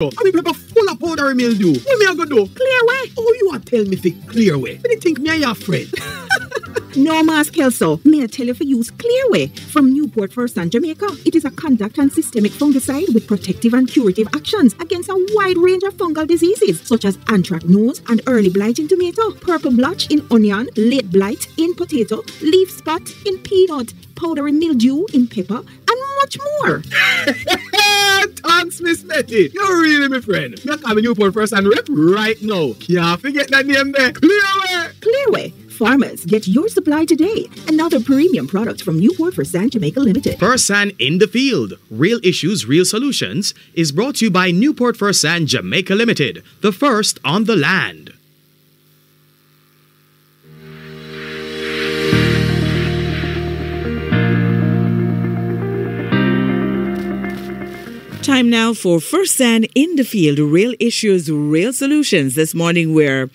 I mean, paper full of powdery mildew. What me I go do? Clear way. Oh, you are tell me fi clear way. What do you think me and your friend? No, Mas Kelso. May I tell you to use Clearway from Newport-Fersan, Jamaica. It is a contact and systemic fungicide with protective and curative actions against a wide range of fungal diseases such as anthracnose and early blight in tomato, purple blotch in onion, late blight in potato, leaf spot in peanut, powdery mildew in pepper, and much more. Thanks, Miss Betty. You're really my friend. Me call me Newport-Fersan rep right now. Can't forget that name there. Clearway. Clearway. Farmers, get your supply today. Another premium product from Newport-Fersan, Jamaica Limited. Fersan in the Field. Real issues, real solutions is brought to you by Newport-Fersan, Jamaica Limited, the first on the land. Time now for Fersan in the Field. Real issues, real solutions. This morning we're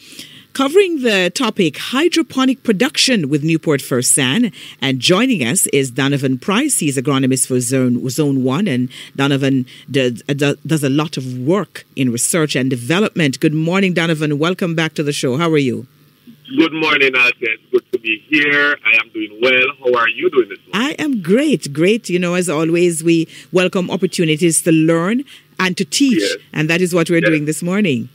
covering the topic hydroponic production with Newport-Fersan, and joining us is Danavan Pryce. He's agronomist for Zone 1, and Danavan does a lot of work in research and development. Good morning, Danavan. Welcome back to the show. How are you? Good morning, Alta. It's good to be here. I am doing well. How are you doing this morning? I am great. You know, as always, we welcome opportunities to learn and to teach, yes. And that is what we're doing this morning.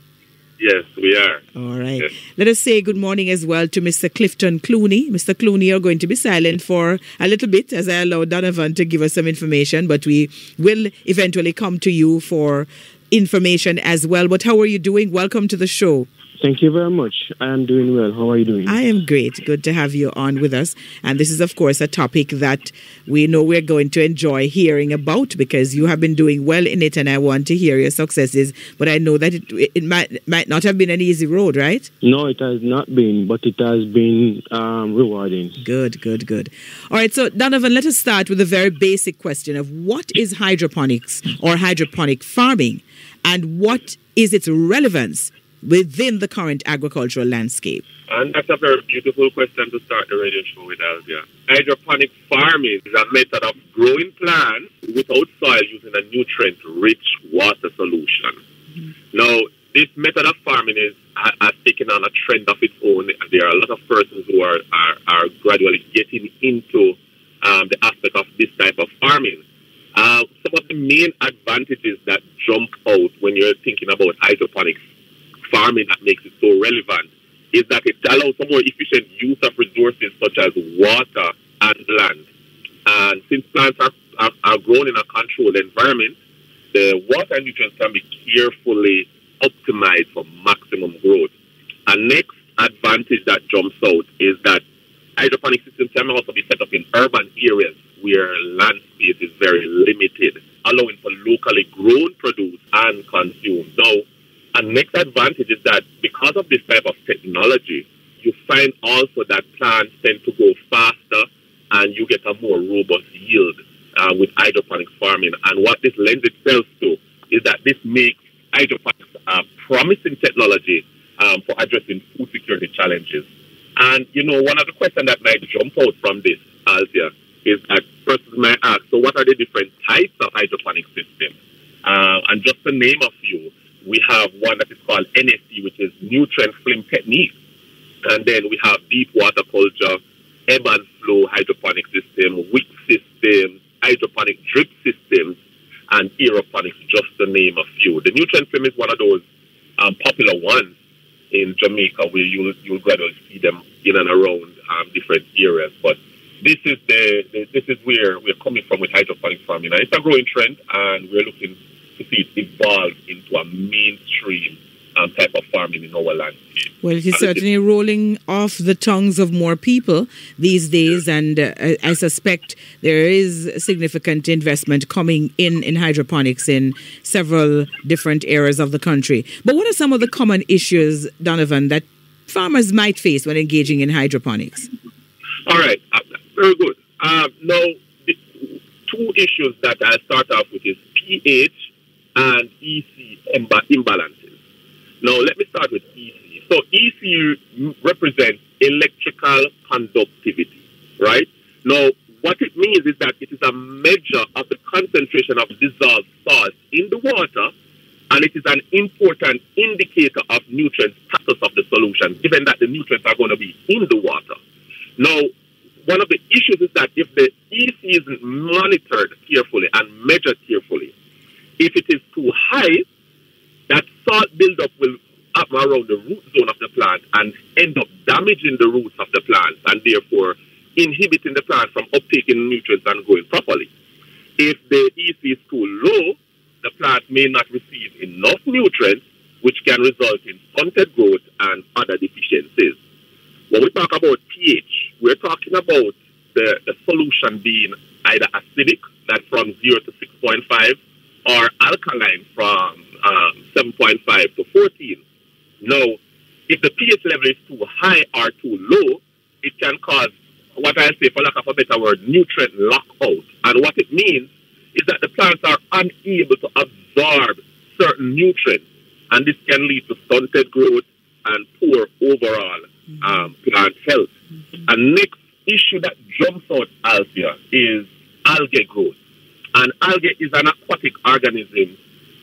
Yes, we are. All right. Yes. Let us say good morning as well to Mr. Clifton Clooney. Mr. Clooney, you're going to be silent for a little bit as I allow Danavan to give us some information, but we will eventually come to you for information as well. But how are you doing? Welcome to the show. Thank you very much. I am doing well. How are you doing? I am great. Good to have you on with us. And this is, of course, a topic that we know we're going to enjoy hearing about because you have been doing well in it and I want to hear your successes. But I know that it might not have been an easy road, right? No, it has not been, but it has been rewarding. Good. All right, so Danavan, let us start with a very basic question of what is hydroponics or hydroponic farming and what is its relevance within the current agricultural landscape? And that's a very beautiful question to start the radio show with, Alvia. Hydroponic farming is a method of growing plants without soil using a nutrient-rich water solution. Mm-hmm. Now, this method of farming has taken on a trend of its own. There are a lot of persons who are gradually getting into the aspect of this type of farming. Some of the main advantages that jump out when you're thinking about hydroponics farming that makes it so relevant is that it allows a more efficient use of resources such as water and land. And since plants are grown in a controlled environment, the water and nutrients can be carefully optimized for maximum growth. And next advantage that jumps out is that hydroponic systems can also be set up in urban areas where land space is very limited, allowing for locally grown produce and consumed. Now, and next advantage is that because of this type of technology, you find also that plants tend to grow faster and you get a more robust yield with hydroponics farming. And what this lends itself to is that this makes hydroponics a promising technology for addressing food security challenges. And, you know, one of the questions that might jump out from this, Althea, is that persons might ask, so what are the different types of hydroponic systems? And just to name a few, we have one that is called NFT, which is nutrient film technique. And then we have deep water culture, ebb and flow hydroponic system, wick systems, hydroponic drip systems, and aeroponics, just to name a few. The nutrient film is one of those popular ones in Jamaica where you'll gradually see them in and around different areas. But this is where we're coming from with hydroponic farming. And it's a growing trend, and we're looking to see it evolve into a mainstream type of farming in our landscape. Well, it is certainly rolling off the tongues of more people these days, and I suspect there is significant investment coming in hydroponics in several different areas of the country. But what are some of the common issues, Danavan, that farmers might face when engaging in hydroponics? All right, very good. Now, the two issues that I'll start off with is pH and EC imbalances. Now, let me start with EC. So, EC represents electrical conductivity, right? Now, what it means is that it is a measure of the concentration of dissolved salts in the water And it is an important indicator of nutrient status of the solution, given that the nutrients are going to be in the water. Now, one of the issues is that if the EC isn't monitored carefully and measured carefully, if it is too high, that salt buildup will happen around the root zone of the plant and end up damaging the roots of the plant and therefore inhibiting the plant from uptaking nutrients and growing properly. If the EC is too low, the plant may not receive enough nutrients, which can result in stunted growth and other deficiencies. When we talk about pH, we're talking about the solution being either acidic, that's from 0 to 6.5, or alkaline from 7.5 to 14. Now, if the pH level is too high or too low, it can cause what I say, for lack of a better word, nutrient lockout. And what it means is that the plants are unable to absorb certain nutrients, and this can lead to stunted growth and poor overall plant health. And next issue that jumps out, Althea, is algae growth. And algae is an aquatic organism,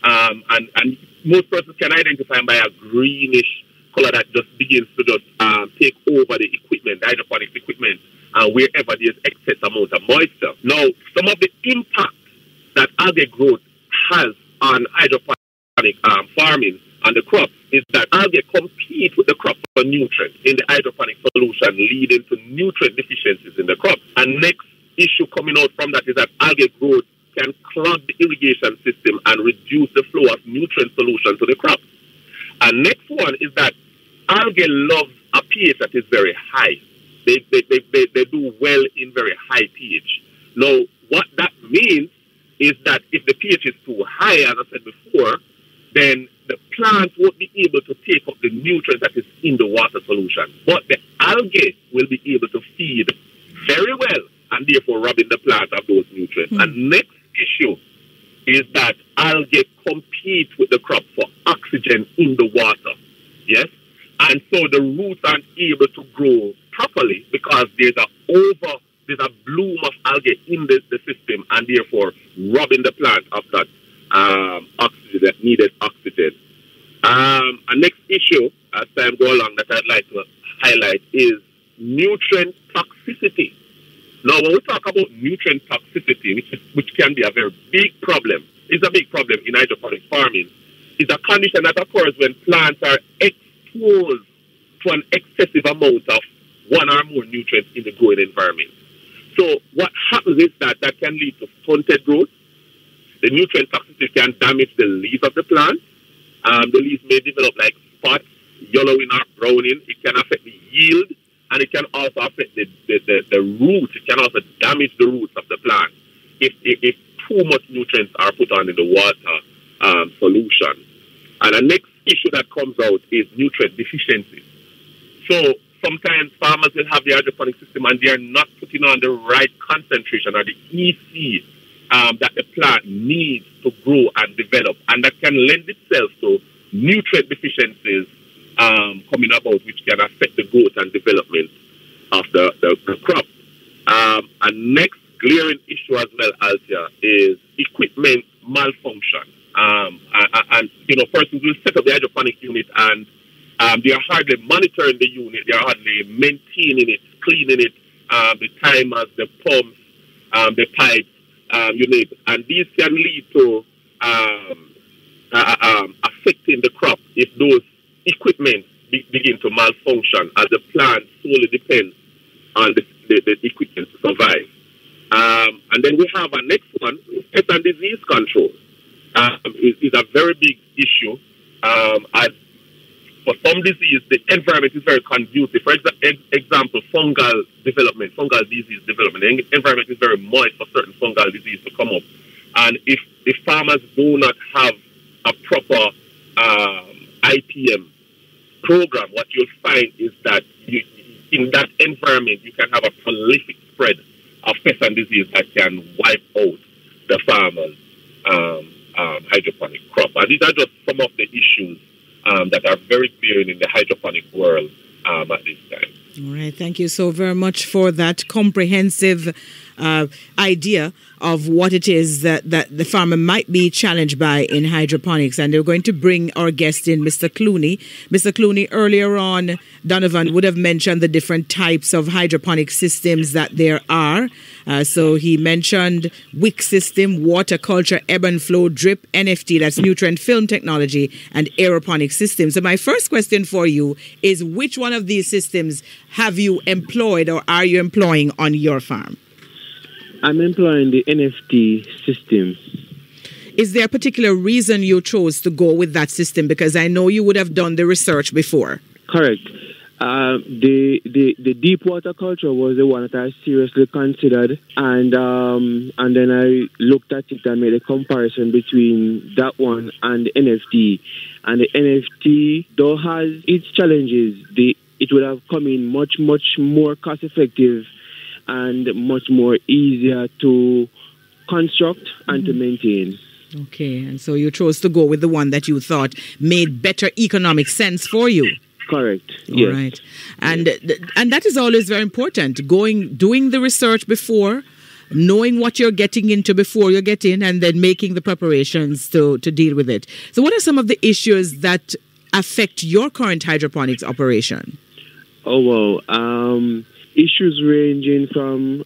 and most persons can identify them by a greenish color that just begins to just take over the equipment, the hydroponics equipment, wherever there's excess amount of moisture. Now, some of the impact that algae growth has on hydroponic farming and the crops is that algae compete with the crop for nutrients in the hydroponic solution, leading to nutrient deficiencies in the crop. And next issue coming out from that is that algae growth can clog the irrigation system and reduce the flow of nutrient solution to the crop. And next one is that algae loves a pH that is very high. They do well in very high pH. Now, what that means is that if the pH is too high, as I said before, then the plant won't be able to take up the nutrients that is in the water solution. But the algae will be able to feed very well and therefore robbing the plant of those nutrients. And next issue is that algae compete with the crop for oxygen in the water. Yes? And so the roots aren't able to grow properly because there's a bloom of algae in the system and therefore robbing the plant of that oxygen, that needed oxygen. And next issue, as time go along, that I'd like to highlight is nutrient toxicity. Now, when we talk about nutrient toxicity, which can be a very big problem, is a big problem in hydroponics farming, is a condition that occurs when plants are exposed to an excessive amount of one or more nutrients in the growing environment. So what happens is that can lead to stunted growth. The nutrient toxicity can damage the leaves of the plant. The leaves may develop like spots, yellowing or browning. It can affect the yield, and it can also affect the roots. It can also damage the roots of the plant if too much nutrients are put on in the water solution. And the next issue that comes out is nutrient deficiencies. So sometimes farmers will have the hydroponic system and they are not putting on the right concentration or the EC that the plant needs to grow and develop. And that can lend itself to nutrient deficiencies coming about, which can affect the growth and development of the crop. And next glaring issue as well, Althea, is equipment malfunction. And persons will set up the hydroponic unit and they are hardly monitoring the unit. They are hardly maintaining it, cleaning it, the timers, the pumps, the pipes, you name it. And these can lead to affecting the crop if those equipment begin to malfunction, as the plant solely depends on the equipment to survive. And then we have a next one, pest and disease control. Is a very big issue. As for some disease, the environment is very conducive. For example, fungal disease development. The environment is very moist for certain fungal disease to come up. And if farmers do not have a proper IPM program, what you'll find is that in that environment, you can have a prolific spread of pest and disease that can wipe out the farmers' hydroponic crop. And these are just some of the issues that are very clear in the hydroponic world at this time. All right. Thank you so very much for that comprehensive idea of what it is that the farmer might be challenged by in hydroponics. And they're going to bring our guest in, Mr. Clooney. Mr. Clooney, earlier on, Donovan would have mentioned the different types of hydroponic systems that there are. So he mentioned wick system, water culture, ebb and flow, drip, NFT, that's nutrient film technology, and aeroponic systems. So my first question for you is, which one of these systems have you employed or are you employing on your farm? I'm employing the NFT system. Is there a particular reason you chose to go with that system? Because I know you would have done the research before. Correct. The deep water culture was the one that I seriously considered, and then I looked at it and made a comparison between that one and the NFT. And the NFT, though has its challenges, it would have come in much more cost effective and much more easier to construct and to maintain. Okay, and so you chose to go with the one that you thought made better economic sense for you. Correct. All yes. right. And that is always very important. Doing the research before, knowing what you're getting into before you get in, and then making the preparations to deal with it. So what are some of the issues that affect your current hydroponics operation? Oh, well, issues ranging from,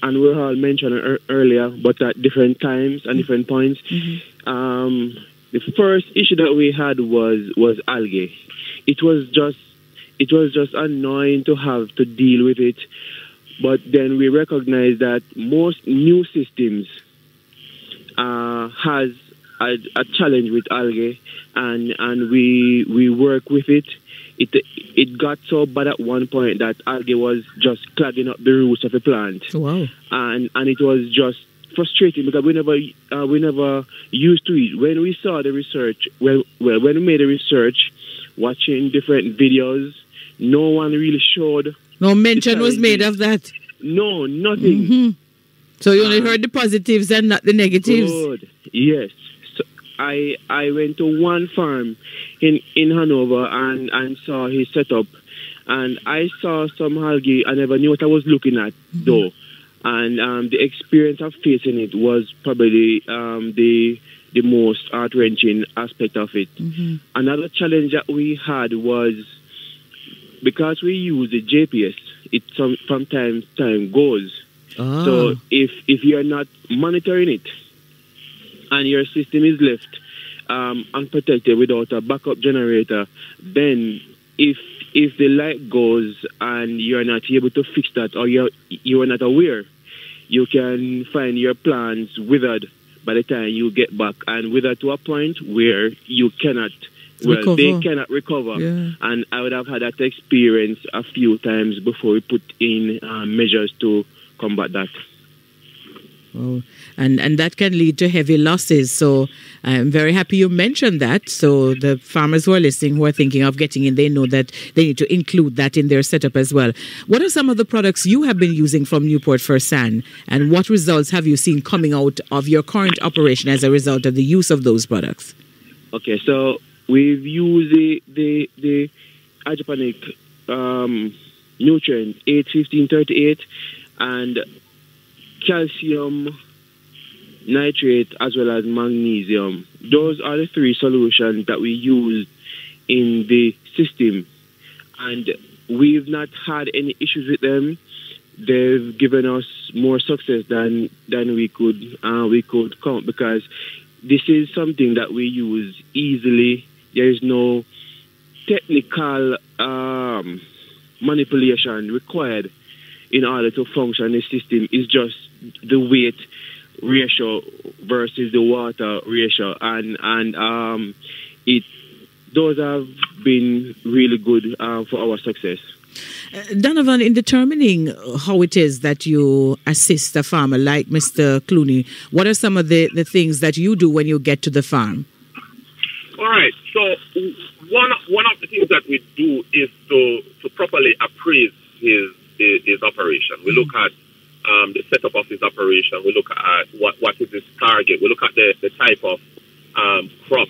and we all mentioned earlier, but at different times and different points. The first issue that we had was algae. It was just annoying to have to deal with it, but then we recognized that most new systems has a challenge with algae, and we work with it. It got so bad at one point that algae was just clogging up the roots of the plant. Wow! And it was just frustrating because we never used to it. When we saw the research, when we made the research, watching different videos, no one really showed. No mention was made of that. No, nothing. So you only heard the positives and not the negatives. Good. Yes. So I went to one farm in Hanover and saw his setup, and I saw some algae. I never knew what I was looking at though, and the experience of facing it was probably the most heart-wrenching aspect of it. Another challenge that we had was because we use the GPS, it from time to time goes. So if you're not monitoring it and your system is left unprotected without a backup generator, then if the light goes and you're not able to fix that, or you're not aware, you can find your plants withered by the time you get back, and withered to a point where you cannot they cannot recover. Yeah. And I would have had that experience a few times before we put in measures to combat that. Oh, and that can lead to heavy losses. So I'm very happy you mentioned that. So the farmers who are listening, who are thinking of getting in, they know that they need to include that in their setup as well. What are some of the products you have been using from Newport-Fersan, and what results have you seen coming out of your current operation as a result of the use of those products? Okay, so we've used the hydroponic nutrient 8-15-38 and calcium nitrate as well as magnesium. Those are the three solutions that we used in the system, and we've not had any issues with them. They've given us more success than we could count, because this is something that we use easily. There is no technical manipulation required in order to function. The system is just the weight ratio versus the water ratio, and those have been really good for our success. Donovan, in determining how it is that you assist a farmer like Mr. Clooney, what are some of the things that you do when you get to the farm? All right. So one of the things that we do is to properly appraise his operation. We look at the setup of his operation. We look at what is his target. We look at the type of crop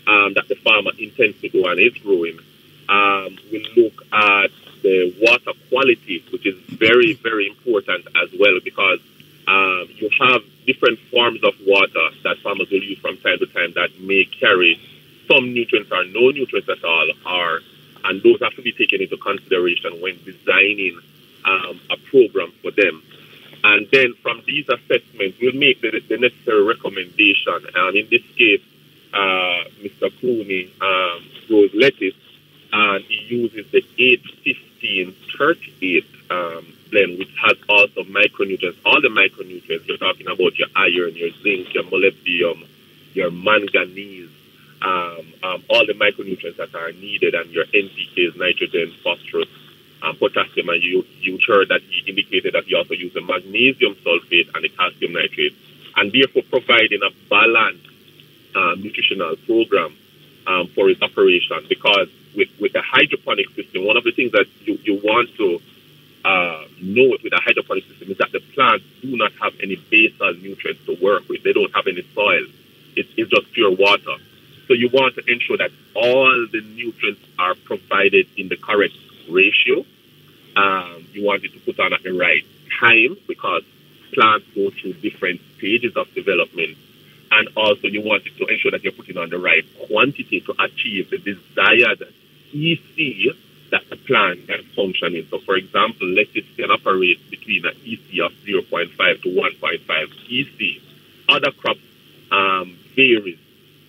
that the farmer intends to do and is growing. We look at the water quality, which is very, very important as well, because you have different forms of water that farmers will use from time to time that may carry some nutrients or no nutrients at all, and those have to be taken into consideration when designing a program for them. And then from these assessments, we'll make the necessary recommendation. In this case, Mr. Clooney grows lettuce, and he uses the 8-15-38 blend, which has also micronutrients. All the micronutrients, you're talking about your iron, your zinc, your molybdenum, your manganese, all the micronutrients that are needed, and your NPKs, nitrogen, phosphorus, potassium, and you heard that he indicated that he also used the magnesium sulfate and the calcium nitrate, and therefore providing a balanced nutritional program for his operation. Because with the hydroponic system, one of the things that you want to note with a hydroponic system is that the plants do not have any basal nutrients to work with. They don't have any soil. It's just pure water. So you want to ensure that all the nutrients are provided in the correct ratio. You want it to put on at the right time, because plants go through different stages of development. And also you want it to ensure that you're putting on the right quantity to achieve the desired EC that the plant can function in. So for example, lettuce can operate between an EC of 0.5 to 1.5 EC. Other crops varies.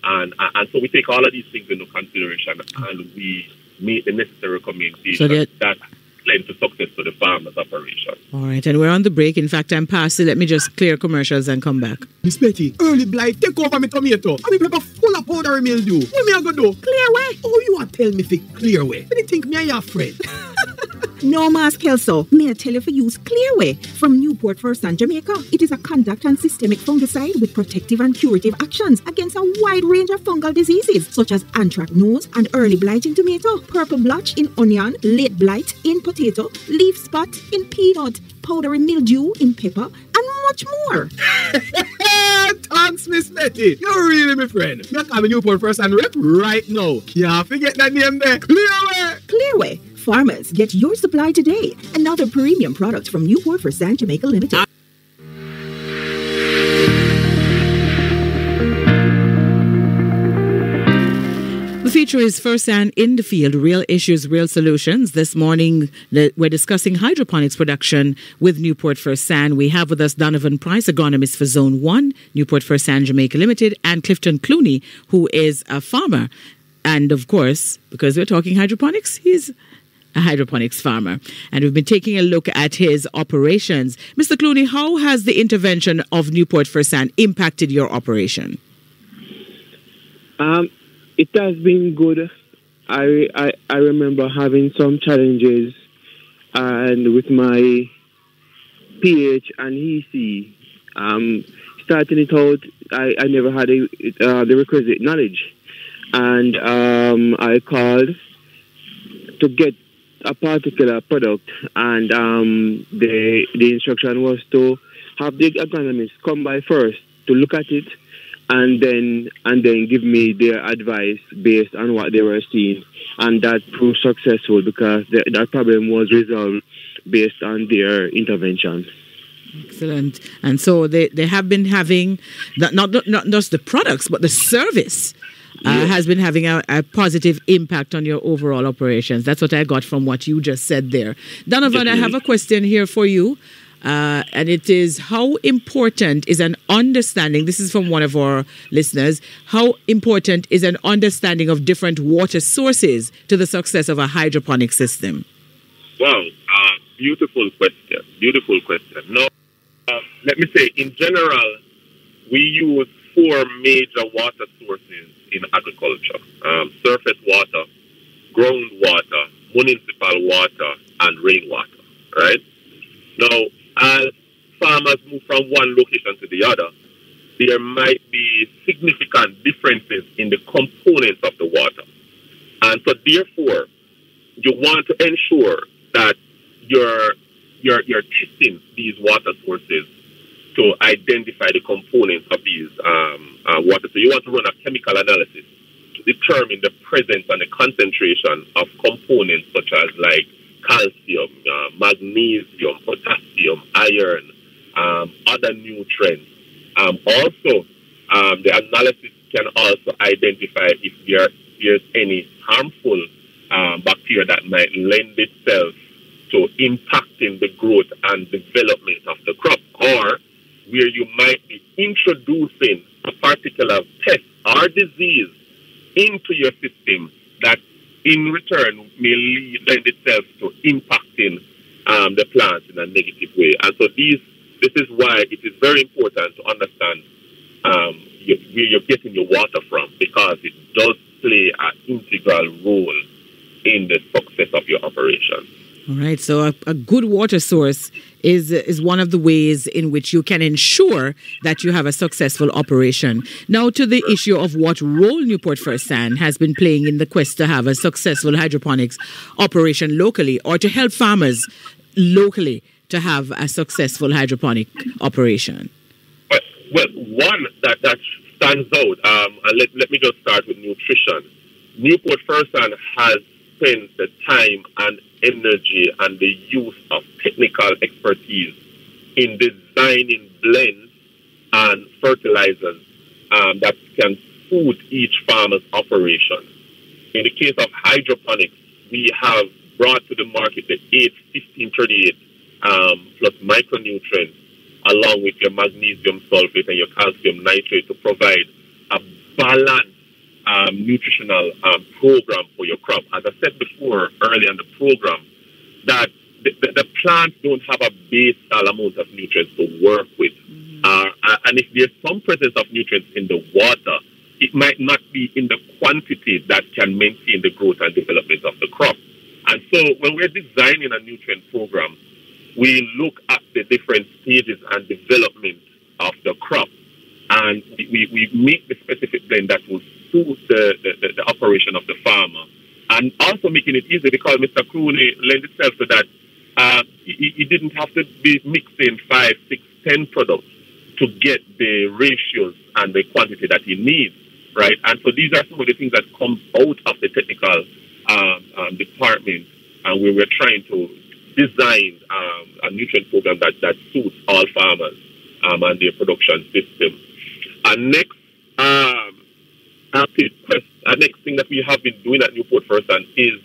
And so we take all of these things into consideration, and we make the necessary recommendation that lend to success to the farmer's operation. All right, and we're on the break. In fact, I'm past it. Let me just clear commercials and come back. Miss Betty, early blight take over my tomato. And me pepper full of powdery mildew. What me I go do? Clear way. Oh, you are tell me fi clear way. When you think me and your friend? No mask Kelso. May I tell you for use Clearway from Newport-Fersan, Jamaica. It is a contact and systemic fungicide with protective and curative actions against a wide range of fungal diseases such as anthracnose and early blight in tomato, purple blotch in onion, late blight in potato, leaf spot in peanut, powdery mildew in pepper, and much more. Thanks, Miss Betty. You're really my friend. Me call me Newport-Fersan rep right now. Can't forget that name there. Clearway. Clearway. Farmers, get your supply today. Another premium product from Newport-Fersan Jamaica Limited. The feature is Fersan in the Field, Real Issues, Real Solutions. This morning, we're discussing hydroponics production with Newport-Fersan. We have with us Danavan Pryce, agronomist for Zone 1, Newport-Fersan Jamaica Limited, and Clifton Clooney, who is a farmer. And of course, because we're talking hydroponics, he's a hydroponics farmer. And we've been taking a look at his operations. Mr. Clooney, how has the intervention of Newport-Fersan impacted your operation? It has been good. I remember having some challenges and with my pH and EC. Starting it out, I never had the requisite knowledge. And I called to get a particular product, and the instruction was to have the agronomist come by first to look at it, and then give me their advice based on what they were seeing, and that proved successful because that problem was resolved based on their intervention. Excellent. And so they have been having not just the products, but the service. Has been having a positive impact on your overall operations. That's what I got from what you just said there. Donovan, I have a question here for you, and it is, how important is an understanding, this is from one of our listeners, how important is an understanding of different water sources to the success of a hydroponic system? Wow, beautiful question. Beautiful question. Now, let me say, in general, we use 4 major water sources in agriculture: surface water, groundwater, municipal water, and rainwater, right? Now, as farmers move from one location to the other, there might be significant differences in the components of the water. And so therefore, you want to ensure that you're testing these water sources to identify the components of these water. So you want to run a chemical analysis to determine the presence and the concentration of components such as like calcium, magnesium, potassium, iron, other nutrients. Also, the analysis can also identify if there's any harmful bacteria that might lend itself to impacting the growth and development of the crop, or where you might be introducing a particular pest or disease into your system that in return may lend itself to impacting the plants in a negative way. And so this is why it is very important to understand where you're getting your water from, because it does play an integral role in the success of your operation. All right, so a good water source is one of the ways in which you can ensure that you have a successful operation. Now, to the issue of what role Newport-Fersan has been playing in the quest to have a successful hydroponics operation locally, or to help farmers locally to have a successful hydroponic operation. Well, one that stands out, and let me just start with nutrition. Newport-Fersan has spent the time and energy and the use of technical expertise in designing blends and fertilizers that can suit each farmer's operation. In the case of hydroponics, we have brought to the market the 8-15-38 plus micronutrients, along with your magnesium sulfate and your calcium nitrate, to provide a balanced nutritional program for your crop. As I said before earlier in the program, that the plants don't have a basal amount of nutrients to work with. And if there's some presence of nutrients in the water, it might not be in the quantity that can maintain the growth and development of the crop. And so when we're designing a nutrient program, we look at the different stages and development of the crop, and we make the specific blend that will suit the operation of the farmer, and also making it easy, because Mr. Clooney lends itself to that. He didn't have to be mixing 5, 6, 10 products to get the ratios and the quantity that he needs, right? And so these are some of the things that come out of the technical department, and we were trying to design a nutrient program that suits all farmers and their production system. And next, next thing that we have been doing at Newport-Fersan is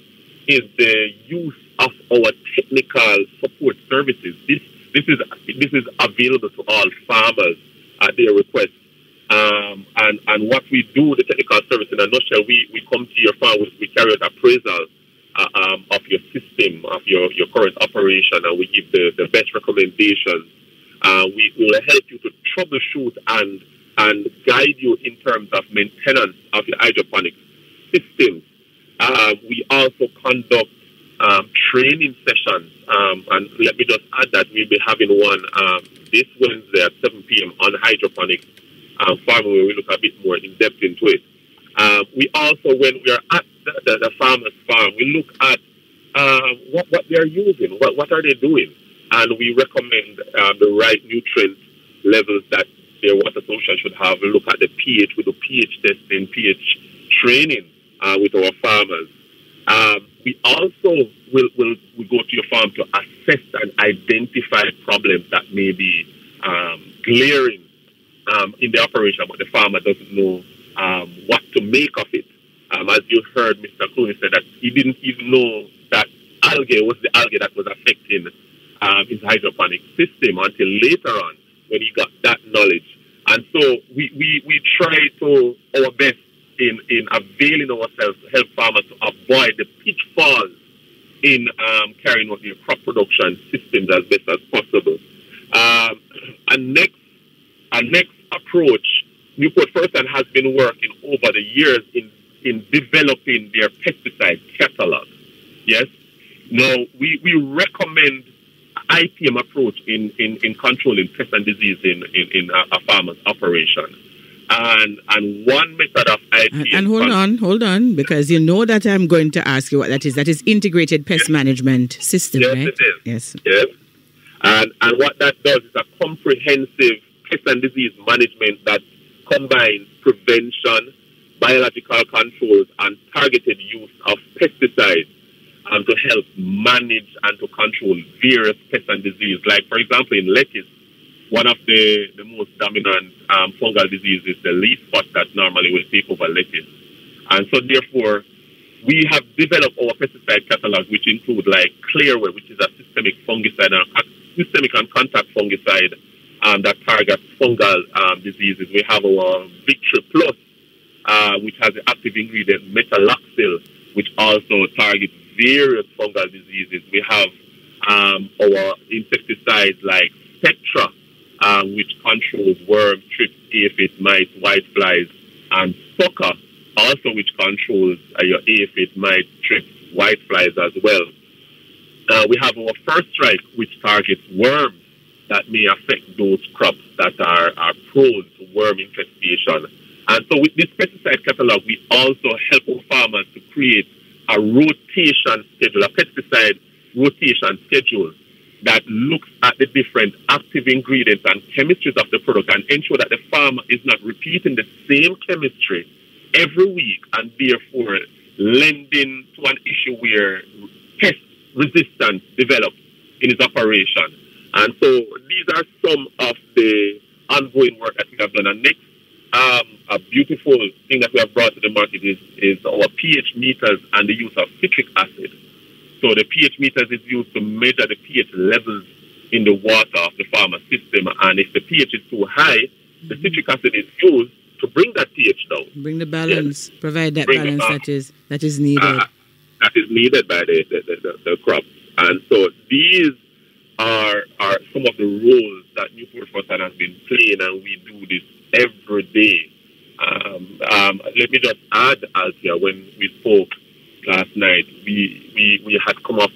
the use of our technical support services. This is available to all farmers at their request. And what we do, the technical service in a nutshell, we come to your farm, we carry out appraisal of your system, of your current operation, and we give the best recommendations. We will help you to troubleshoot and guide you in terms of maintenance of your hydroponics systems. We also conduct training sessions, and let me just add that we'll be having one this Wednesday at 7 p.m. on hydroponics farming, where we look a bit more in depth into it. We also, when we are at the farmer's farm, we look at what they are using, what are they doing, and we recommend the right nutrient levels that their water solution should have. We look at the pH, we do pH testing, pH training with our farmers. We also will go to your farm to assess and identify problems that may be glaring in the operation, but the farmer doesn't know what to make of it. As you heard Mr. Clooney say that he didn't even know that algae was the algae that was affecting his hydroponic system until later on when he got that knowledge. And so we try to our best in availing ourselves to help farmers to avoid the pitfalls in carrying out their crop production systems as best as possible. And next approach, Newport-Fersan has been working over the years in developing their pesticide catalog. Yes? Now, we recommend IPM approach in controlling pest and disease in a farmer's operation. And one method of IPM... And hold on, because you know that I'm going to ask you what that is. That is Integrated Pest Management System, yes, right? It is. Yes. Yes. And what that does is a comprehensive pest and disease management that combines prevention, biological controls, and targeted use of pesticides to help manage and to control various pests and disease. Like, for example, in lettuce, one of the most dominant fungal diseases, the leaf spot that normally will take over lettuce. And so therefore, we have developed our pesticide catalog, which include like Clearway, which is a systemic fungicide, systemic and contact fungicide that targets fungal diseases. We have our Victory Plus, which has the active ingredient metaloxyl, which also targets various fungal diseases. We have our insecticides like Spectra, which controls worms, thrips, aphids, mites, whiteflies, and Sucker, also which controls your aphids, mites, thrips, whiteflies as well. We have our First Strike, which targets worms that may affect those crops that are prone to worm infestation. And so with this pesticide catalog, we also help our farmers to create a rotation schedule, a pesticide rotation schedule that looks at the different active ingredients and chemistries of the product and ensure that the farmer is not repeating the same chemistry every week and therefore lending to an issue where pest resistance develops in its operation. And so these are some of the ongoing work that we have done. And next, a beautiful thing that we have brought to the market is our pH meters and the use of citric acid. So the pH meters is used to measure the pH levels in the water of the farmer system. And if the pH is too high, the citric acid is used to bring that pH down. Bring the balance, provide that balance that is needed. That is needed by the crop. And so these are some of the roles that Newport-Fersan has been playing, and we do this every day. Let me just add, Althea, when we spoke last night, we had come up